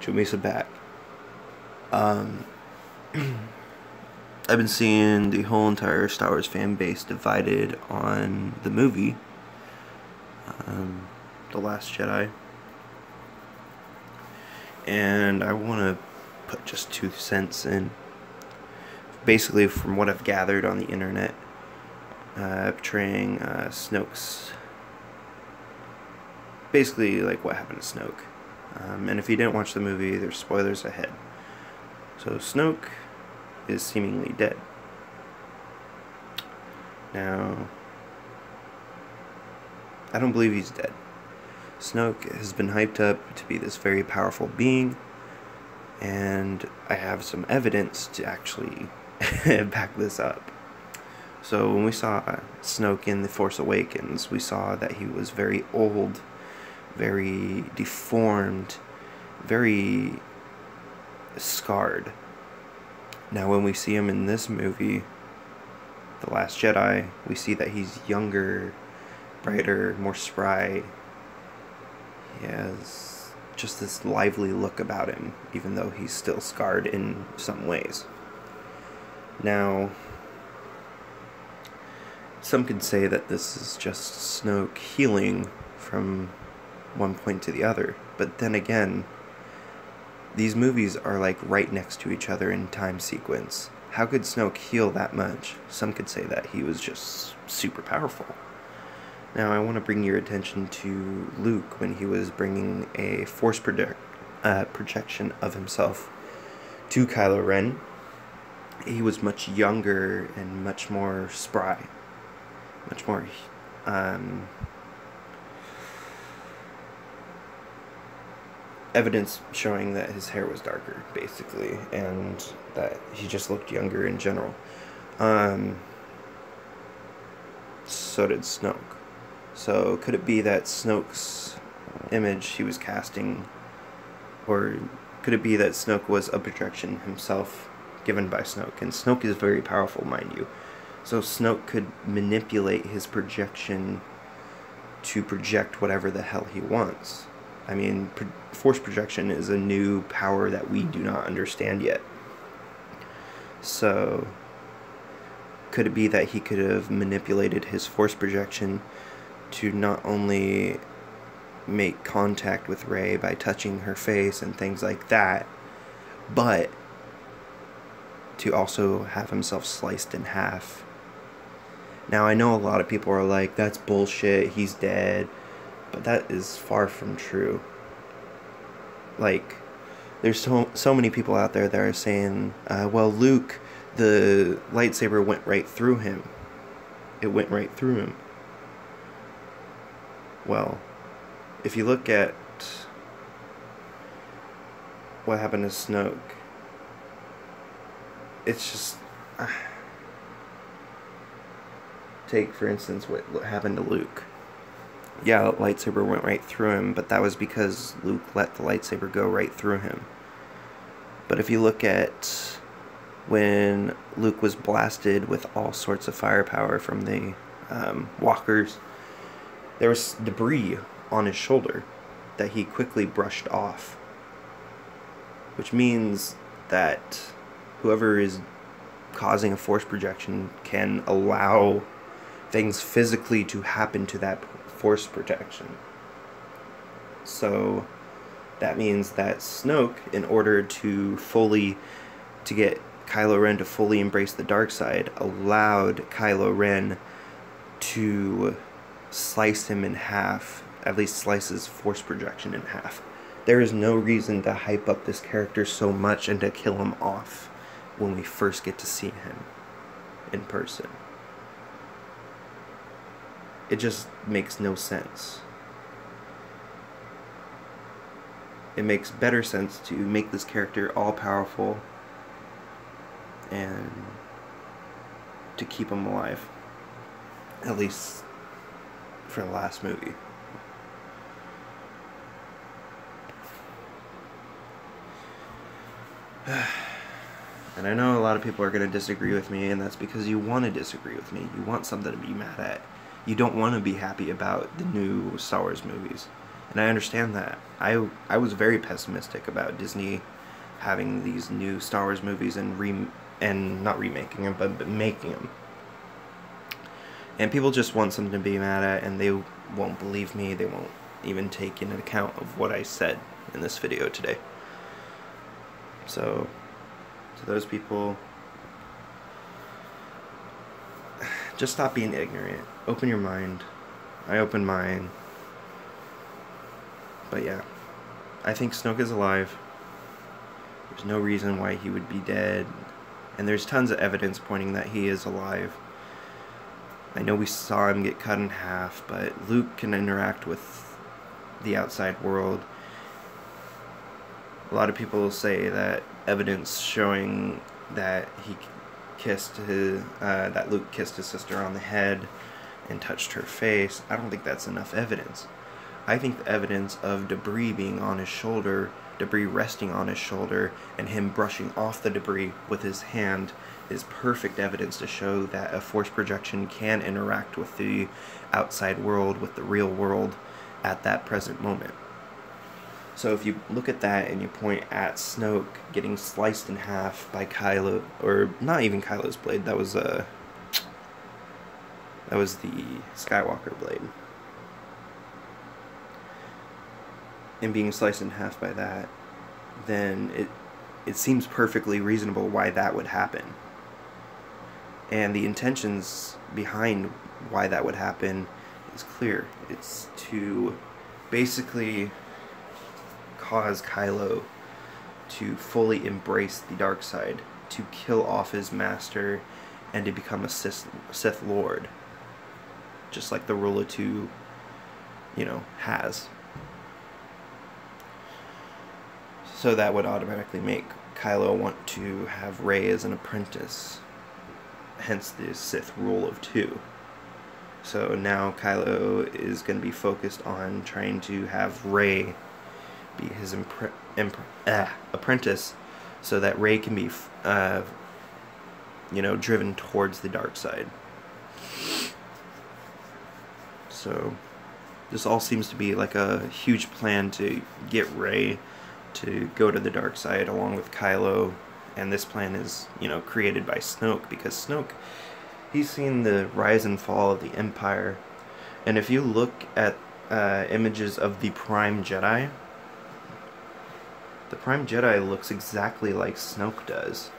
Jamisa back. I've been seeing the whole entire Star Wars fan base divided on the movie, The Last Jedi. And I want to put just 2 cents in. Basically, from what I've gathered on the internet, portraying Snoke's... basically, like, what happened to Snoke. And if you didn't watch the movie, there's spoilers ahead. So Snoke is seemingly dead. Now, I don't believe he's dead. Snoke has been hyped up to be this very powerful being, and I have some evidence to actually back this up. So when we saw Snoke in The Force Awakens, we saw that he was very old, very deformed, very scarred. Now when we see him in this movie, The Last Jedi, we see that he's younger, brighter, more spry. He has just this lively look about him, even though he's still scarred in some ways. Now, some could say that this is just Snoke healing from one point to the other, but then again, these movies are like right next to each other in time sequence. How could Snoke heal that much? Some could say that he was just super powerful. Now I want to bring your attention to Luke when he was bringing a force projection of himself to Kylo Ren. He was much younger and much more spry. Much more evidence showing that his hair was darker, basically, and that he just looked younger in general. So did Snoke. So could it be that Snoke's image he was casting, or could it be that Snoke was a projection himself given by Snoke? And Snoke is very powerful, mind you. So Snoke could manipulate his projection to project whatever the hell he wants. I mean, force projection is a new power that we do not understand yet. So, could it be that he could have manipulated his force projection to not only make contact with Rey by touching her face and things like that, but to also have himself sliced in half? Now, I know a lot of people are like, that's bullshit, he's dead. But that is far from true. Like, there's so many people out there that are saying, well, Luke, the lightsaber went right through him. It went right through him. Well, if you look at what happened to Snoke, it's just... take, for instance, what happened to Luke. Yeah, the lightsaber went right through him, but that was because Luke let the lightsaber go right through him. But if you look at when Luke was blasted with all sorts of firepower from the walkers, there was debris on his shoulder that he quickly brushed off. Which means that whoever is causing a force projection can allow things physically to happen to that force protection. So that means that Snoke, in order to get Kylo Ren to fully embrace the dark side, allowed Kylo Ren to slice him in half, at least slice his force projection in half. There is no reason to hype up this character so much and to kill him off when we first get to see him in person. It just makes no sense. It makes better sense to make this character all-powerful and to keep him alive. At least for the last movie. And I know a lot of people are going to disagree with me, and that's because you want to disagree with me. You want something to be mad at. You don't want to be happy about the new Star Wars movies. And I understand that. I was very pessimistic about Disney having these new Star Wars movies and not remaking them, but making them. And people just want something to be mad at, and they won't believe me. They won't even take into account of what I said in this video today. So, to those people, just stop being ignorant. Open your mind. I opened mine. But yeah, I think Snoke is alive. There's no reason why he would be dead. And there's tons of evidence pointing that he is alive. I know we saw him get cut in half, but Luke can interact with the outside world. A lot of people say that evidence showing that he kissed that Luke kissed his sister on the head and touched her face. I don't think that's enough evidence. I think the evidence of debris being on his shoulder, debris resting on his shoulder, and him brushing off the debris with his hand is perfect evidence to show that a force projection can interact with the outside world, with the real world, at that present moment. So if you look at that and you point at Snoke getting sliced in half by Kylo, or not even Kylo's blade, that was the Skywalker blade, and being sliced in half by that, then it seems perfectly reasonable why that would happen. And the intentions behind why that would happen is clear. It's to basically cause Kylo to fully embrace the dark side, to kill off his master, and to become a Sith Lord, just like the Rule of Two, has. So that would automatically make Kylo want to have Rey as an apprentice, hence the Sith Rule of Two. So now Kylo is going to be focused on trying to have Rey be his apprentice, so that Rey can be, driven towards the dark side. So this all seems to be like a huge plan to get Rey to go to the dark side along with Kylo, and this plan is, created by Snoke, because Snoke, he's seen the rise and fall of the Empire, and if you look at images of the Prime Jedi, the Prime Jedi looks exactly like Snoke does.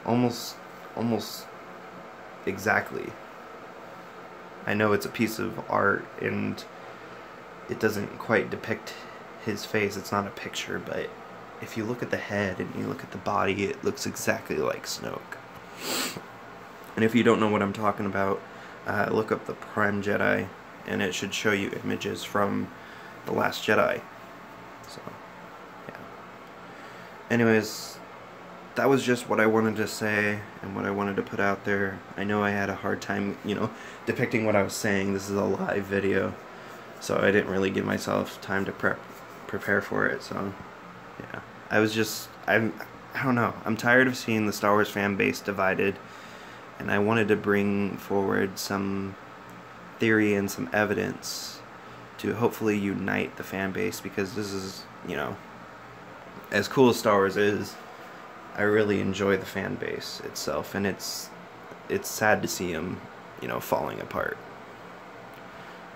Almost exactly. I know it's a piece of art and it doesn't quite depict his face, it's not a picture, but if you look at the head and you look at the body, it looks exactly like Snoke. And if you don't know what I'm talking about, look up the Prime Jedi and it should show you images from The Last Jedi. So, yeah. Anyways, that was just what I wanted to say and what I wanted to put out there. I know I had a hard time, depicting what I was saying. This is a live video, so I didn't really give myself time to prepare for it. So, yeah. I don't know. I'm tired of seeing the Star Wars fan base divided, and I wanted to bring forward some theory and some evidence to hopefully unite the fan base, because this is, as cool as Star Wars is, I really enjoy the fan base itself, and it's sad to see them, falling apart.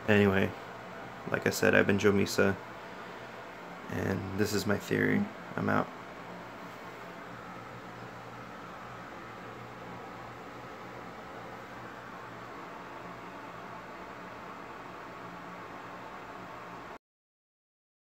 Anyway, like I said, I've been Joe Misa, and this is my theory. I'm out.